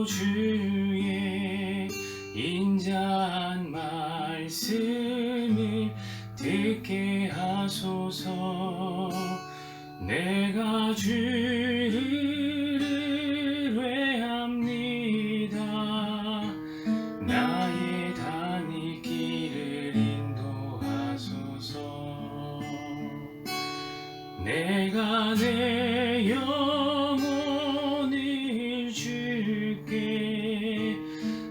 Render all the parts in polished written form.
주의 인자한 말씀을 듣게 하소서. 내가 주를 의뢰합니다. 나의 다닐 길을 인도하소서. 내가 내 영혼을 주께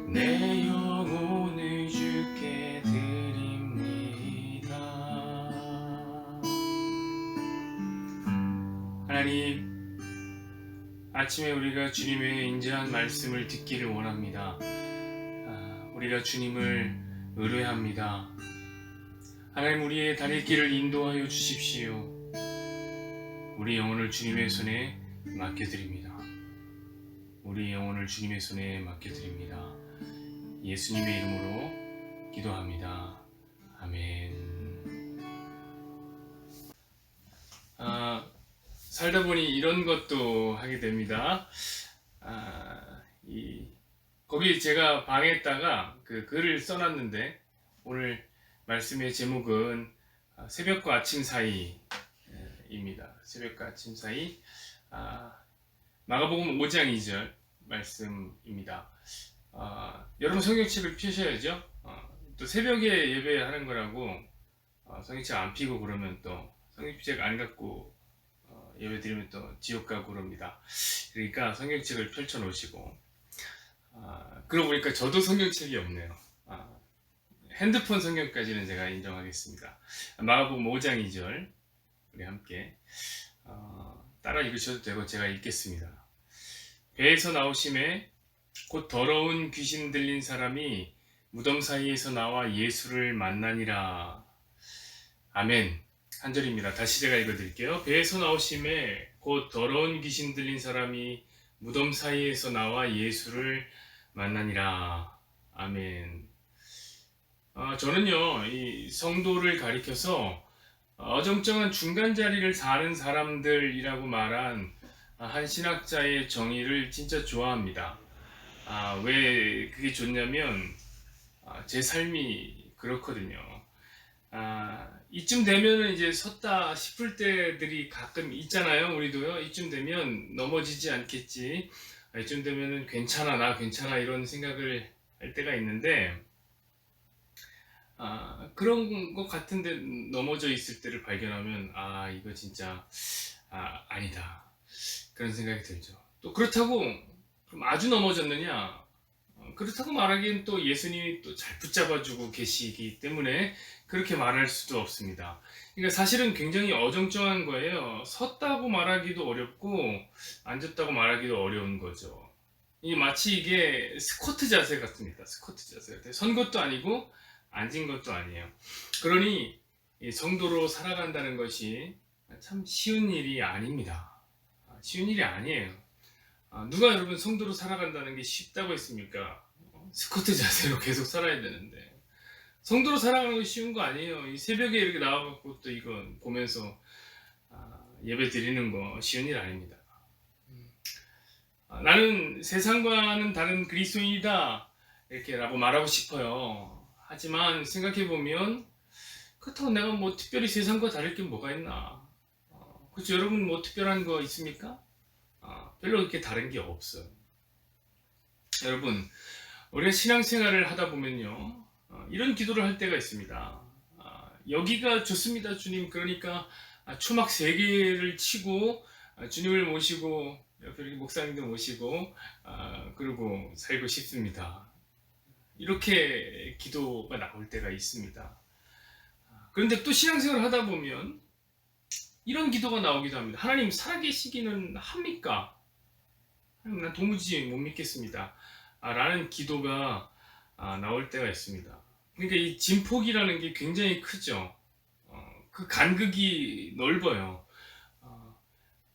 내 영혼을 주께 드립니다. 하나님, 아침에 우리가 주님의 인자한 말씀을 듣기를 원합니다. 우리가 주님을 의뢰합니다. 하나님, 우리의 다닐 길을 인도하여 주십시오. 우리 영혼을 주님의 손에 맡겨드립니다. 우리 영혼을 주님의 손에 맡겨드립니다. 예수님의 이름으로 기도합니다. 아멘. 살다 보니 이런 것도 하게 됩니다. 거기 제가 방에다가 그 글을 써놨는데, 오늘 말씀의 제목은 새벽과 아침 사이입니다. 새벽과 아침 사이. 마가복음 5장 2절 말씀입니다. 여러분 성경책을 펴셔야죠. 또 새벽에 예배하는 거라고 성경책 안 펴고 그러면 또 성경책 안 갖고 예배 드리면 또 지옥 가고 그럽니다. 그러니까 성경책을 펼쳐 놓으시고, 그러고 보니까 저도 성경책이 없네요. 핸드폰 성경까지는 제가 인정하겠습니다. 마가복음 5장 2절 우리 함께 따라 읽으셔도 되고 제가 읽겠습니다. 배에서 나오심에 곧 더러운 귀신 들린 사람이 무덤 사이에서 나와 예수를 만나니라. 아멘. 한 절입니다. 다시 제가 읽어드릴게요. 배에서 나오심에 곧 더러운 귀신 들린 사람이 무덤 사이에서 나와 예수를 만나니라. 아멘. 저는요, 이 성도를 가리켜서 어정쩡한 중간 자리를 사는 사람들이라고 말한 한 신학자의 정의를 진짜 좋아합니다. 왜 그게 좋냐면 제 삶이 그렇거든요. 이쯤 되면은 이제 섰다 싶을 때들이 가끔 있잖아요. 우리도요. 이쯤 되면 넘어지지 않겠지. 이쯤 되면은 괜찮아, 나 괜찮아, 이런 생각을 할 때가 있는데, 그런 것 같은데 넘어져 있을 때를 발견하면 이거 진짜 아니다, 그런 생각이 들죠. 또 그렇다고 그럼 아주 넘어졌느냐? 그렇다고 말하기엔 또 예수님이 또 잘 붙잡아주고 계시기 때문에 그렇게 말할 수도 없습니다. 그러니까 사실은 굉장히 어정쩡한 거예요. 섰다고 말하기도 어렵고 앉았다고 말하기도 어려운 거죠. 마치 이게 스쿼트 자세 같습니다. 스쿼트 자세 같아요. 선 것도 아니고 앉은 것도 아니에요. 그러니 성도로 살아간다는 것이 참 쉬운 일이 아닙니다. 쉬운 일이 아니에요. 누가 여러분 성도로 살아간다는 게 쉽다고 했습니까? 스쿼트 자세로 계속 살아야 되는데. 성도로 살아가는 거 쉬운 거 아니에요. 이 새벽에 이렇게 나와갖고 또 이거 보면서 예배 드리는 거 쉬운 일 아닙니다. 나는 세상과는 다른 그리스도인이다, 이렇게라고 말하고 싶어요. 하지만 생각해보면 그렇다고 내가 뭐 특별히 세상과 다를 게 뭐가 있나. 그렇죠? 여러분 뭐 특별한 거 있습니까? 별로 그렇게 다른 게 없어요. 여러분, 우리가 신앙생활을 하다 보면요, 이런 기도를 할 때가 있습니다. 여기가 좋습니다, 주님. 그러니까 초막 3개를 치고 주님을 모시고 옆에 이렇게 목사님들 모시고 그러고 살고 싶습니다. 이렇게 기도가 나올 때가 있습니다. 그런데 또 신앙생활을 하다 보면 이런 기도가 나오기도 합니다. 하나님 살아계시기는 합니까? 하나님, 난 도무지 못 믿겠습니다. 라는 기도가 나올 때가 있습니다. 그러니까 이 진폭이라는 게 굉장히 크죠. 그 간극이 넓어요.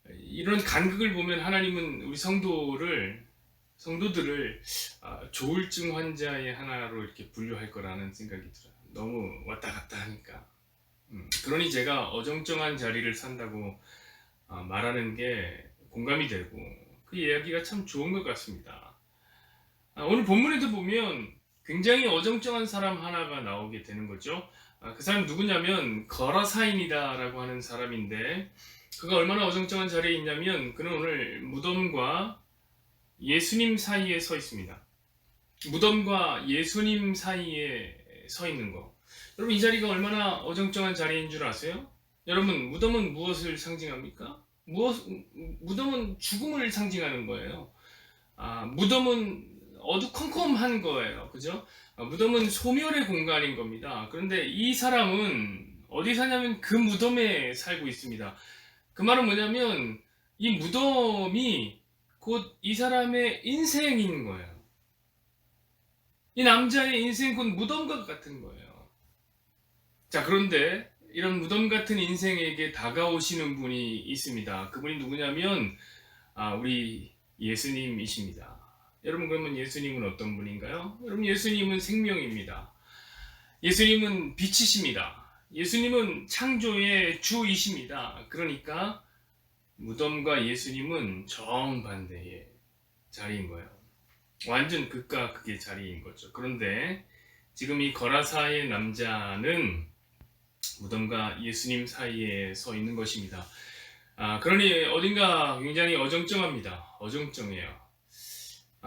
이런 간극을 보면 하나님은 우리 성도들을 조울증 환자의 하나로 이렇게 분류할 거라는 생각이 들어요. 너무 왔다 갔다 하니까. 그러니 제가 어정쩡한 자리를 산다고 말하는 게 공감이 되고 그 이야기가 참 좋은 것 같습니다. 오늘 본문에도 보면 굉장히 어정쩡한 사람 하나가 나오게 되는 거죠. 그 사람 누구냐면 거라사인이다라고 하는 사람인데, 그가 얼마나 어정쩡한 자리에 있냐면 그는 오늘 무덤과 예수님 사이에 서 있습니다. 무덤과 예수님 사이에 서 있는 거. 여러분, 이 자리가 얼마나 어정쩡한 자리인 줄 아세요? 여러분, 무덤은 무엇을 상징합니까? 무덤은 죽음을 상징하는 거예요. 무덤은 어두컴컴한 거예요. 그죠? 무덤은 소멸의 공간인 겁니다. 그런데 이 사람은 어디 사냐면 그 무덤에 살고 있습니다. 그 말은 뭐냐면 이 무덤이 곧 이 사람의 인생인 거예요. 이 남자의 인생 곧 무덤과 같은 거예요. 자, 그런데 이런 무덤 같은 인생에게 다가오시는 분이 있습니다. 그분이 누구냐면 우리 예수님이십니다. 여러분, 그러면 예수님은 어떤 분인가요? 여러분, 예수님은 생명입니다. 예수님은 빛이십니다. 예수님은 창조의 주이십니다. 그러니까 무덤과 예수님은 정반대의 자리인 거예요. 완전 극과 극의 자리인 거죠. 그런데 지금 이 거라사의 남자는 무덤과 예수님 사이에 서 있는 것입니다. 그러니 어딘가 굉장히 어정쩡합니다. 어정쩡해요.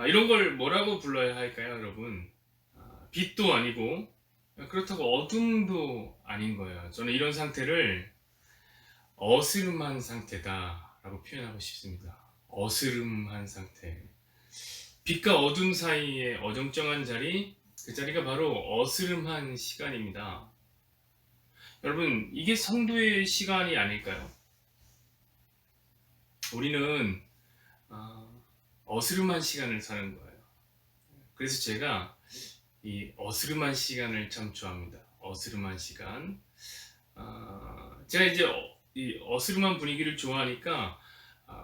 이런 걸 뭐라고 불러야 할까요, 여러분? 빛도 아니고 그렇다고 어둠도 아닌 거예요. 저는 이런 상태를 어스름한 상태다라고 표현하고 싶습니다. 어스름한 상태. 빛과 어둠 사이의 어정쩡한 자리, 그 자리가 바로 어스름한 시간입니다. 여러분, 이게 성도의 시간이 아닐까요? 우리는 어스름한 시간을 사는 거예요. 그래서 제가 이 어스름한 시간을 참 좋아합니다. 어스름한 시간. 제가 이제 이 어스름한 분위기를 좋아하니까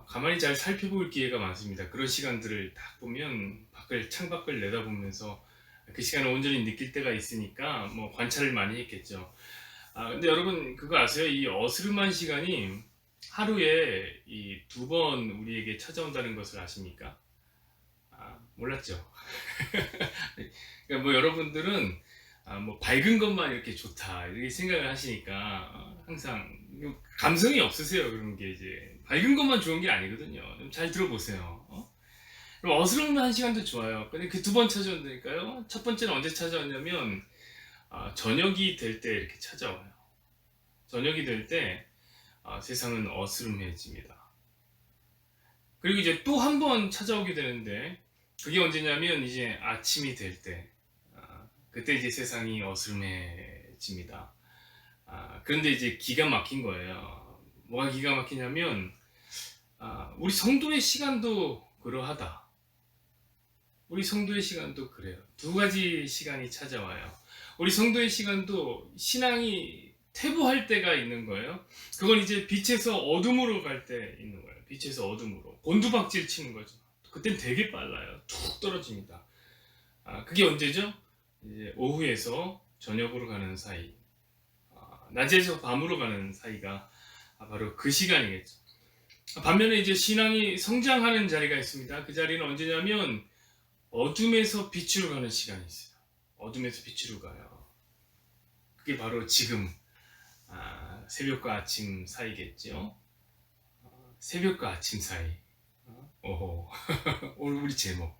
가만히 잘 살펴볼 기회가 많습니다. 그런 시간들을 딱 보면 창밖을 내다보면서 그 시간을 온전히 느낄 때가 있으니까 뭐 관찰을 많이 했겠죠. 근데 여러분, 그거 아세요? 이 어스름한 시간이 하루에 이 2번 우리에게 찾아온다는 것을 아십니까? 몰랐죠. 그러니까 뭐 여러분들은 뭐 밝은 것만 이렇게 좋다 이렇게 생각을 하시니까 항상 감성이 없으세요. 그런 게 이제 밝은 것만 좋은 게 아니거든요. 좀 잘 들어보세요. 그럼 어스름한 시간도 좋아요. 근데 그 2번 찾아온다니까요. 첫 번째는 언제 찾아왔냐면 저녁이 될 때 이렇게 찾아와요. 저녁이 될 때 세상은 어스름해집니다. 그리고 이제 또 한 번 찾아오게 되는데 그게 언제냐면 이제 아침이 될 때, 그때 이제 세상이 어스름해집니다. 그런데 이제 기가 막힌 거예요. 뭐가 기가 막히냐면 우리 성도의 시간도 그러하다. 우리 성도의 시간도 그래요. 2가지 시간이 찾아와요. 우리 성도의 시간도 신앙이 퇴보할 때가 있는 거예요. 그건 이제 빛에서 어둠으로 갈 때 있는 거예요. 빛에서 어둠으로 곤두박질 치는 거죠. 그땐 되게 빨라요. 툭 떨어집니다. 그게 언제죠? 이제 오후에서 저녁으로 가는 사이, 낮에서 밤으로 가는 사이가 바로 그 시간이겠죠. 반면에 이제 신앙이 성장하는 자리가 있습니다. 그 자리는 언제냐면 어둠에서 빛으로 가는 시간이 있어요. 어둠에서 빛으로 가요. 그게 바로 지금 새벽과 아침 사이겠죠. 새벽과 아침 사이. 오호. 오늘 우리 제목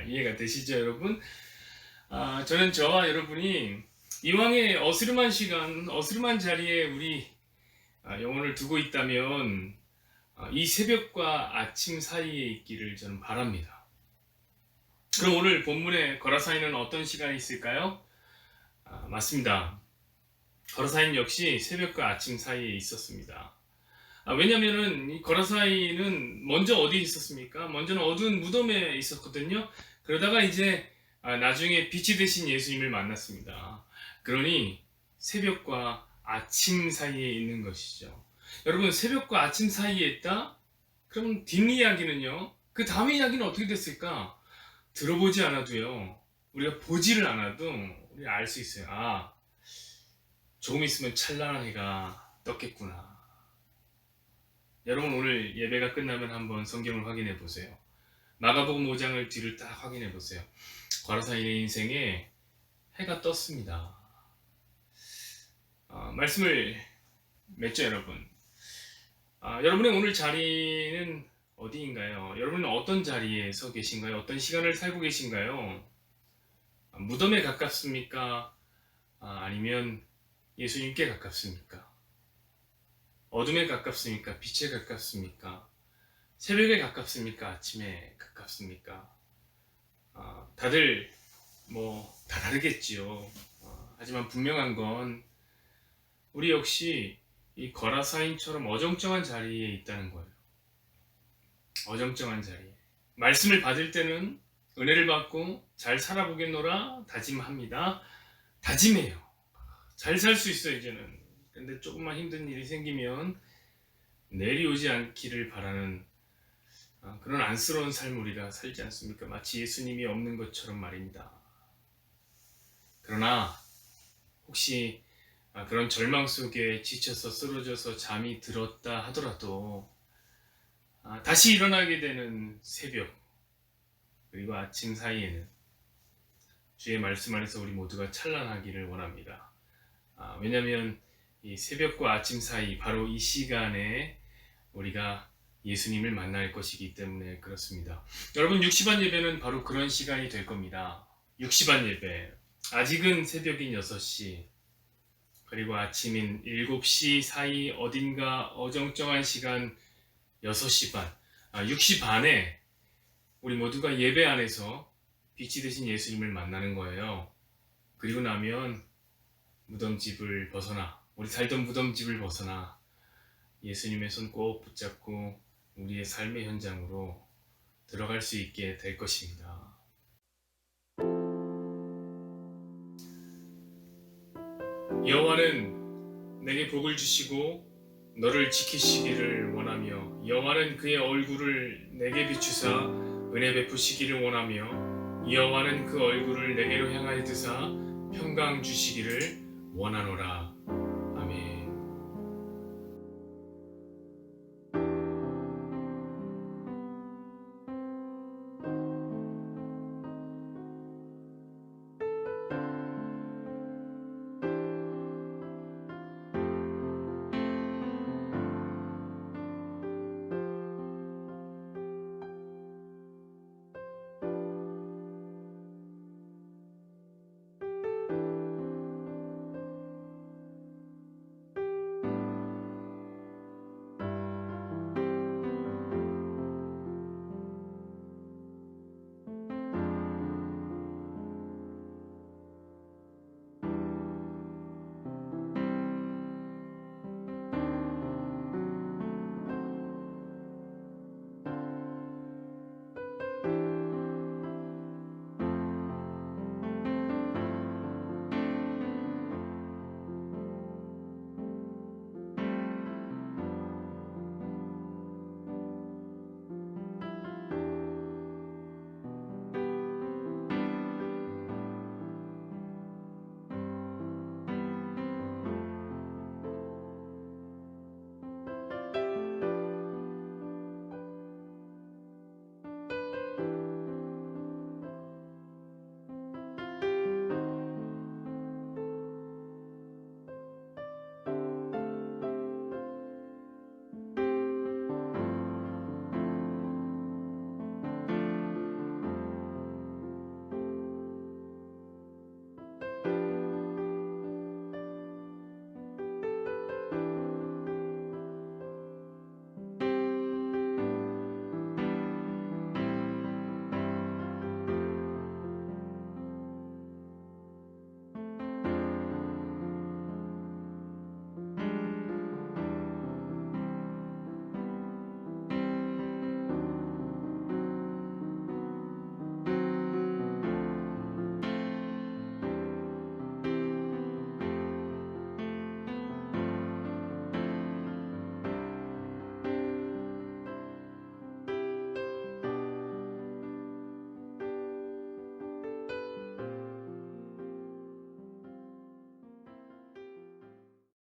이해가 되시죠, 여러분? 저는 저와 여러분이 이왕에 어스름한 시간, 어스름한 자리에 우리 영혼을 두고 있다면 이 새벽과 아침 사이에 있기를 저는 바랍니다. 그럼 오늘 본문에 거라사인은 어떤 시간이 있을까요? 맞습니다. 거라사인 역시 새벽과 아침 사이에 있었습니다. 왜냐면은 이 거라사인은 먼저 어디에 있었습니까? 먼저는 어두운 무덤에 있었거든요. 그러다가 이제 나중에 빛이 되신 예수님을 만났습니다. 그러니 새벽과 아침 사이에 있는 것이죠. 여러분, 새벽과 아침 사이에 있다? 그럼 뒷이야기는요? 그 다음 이야기는 어떻게 됐을까? 들어보지 않아도요, 우리가 보지를 않아도 우리가 알 수 있어요. 조금 있으면 찬란한 해가 떴겠구나. 여러분, 오늘 예배가 끝나면 한번 성경을 확인해 보세요. 마가복음 5장을 뒤를 딱 확인해 보세요. 거라사인의 인생에 해가 떴습니다. 말씀을 맺죠, 여러분. 여러분의 오늘 자리는 어디인가요? 여러분은 어떤 자리에 서 계신가요? 어떤 시간을 살고 계신가요? 무덤에 가깝습니까? 아니면 예수님께 가깝습니까? 어둠에 가깝습니까? 빛에 가깝습니까? 새벽에 가깝습니까? 아침에 가깝습니까? 다들 다 다르겠지요. 하지만 분명한 건 우리 역시 이 거라사인처럼 어정쩡한 자리에 있다는 거예요. 어정쩡한 자리에. 말씀을 받을 때는 은혜를 받고 잘 살아보겠노라 다짐합니다. 다짐해요. 잘 살 수 있어요, 이제는. 근데 조금만 힘든 일이 생기면 내일이 오지 않기를 바라는 그런 안쓰러운 삶을 우리가 살지 않습니까? 마치 예수님이 없는 것처럼 말입니다. 그러나 혹시 그런 절망 속에 지쳐서 쓰러져서 잠이 들었다 하더라도 다시 일어나게 되는 새벽 그리고 아침 사이에는 주의 말씀 안에서 우리 모두가 찬란하기를 원합니다. 왜냐하면 이 새벽과 아침 사이 바로 이 시간에 우리가 예수님을 만날 것이기 때문에 그렇습니다. 여러분 6시반 예배는 바로 그런 시간이 될 겁니다. 6시반 예배 아직은 새벽인 6시 그리고 아침인 7시 사이 어딘가 어정쩡한 시간 6시 반 6시 반에 우리 모두가 예배 안에서 빛이 되신 예수님을 만나는 거예요. 그리고 나면 무덤집을 벗어나 우리 살던 무덤집을 벗어나 예수님의 손 꼭 붙잡고 우리의 삶의 현장으로 들어갈 수 있게 될 것입니다. 여호와는 내게 복을 주시고 너를 지키시기를 원하며 여호와는 그의 얼굴을 내게 비추사 은혜 베푸시기를 원하며 여호와는 그 얼굴을 내게로 향하여 드사 평강 주시기를 원하노라.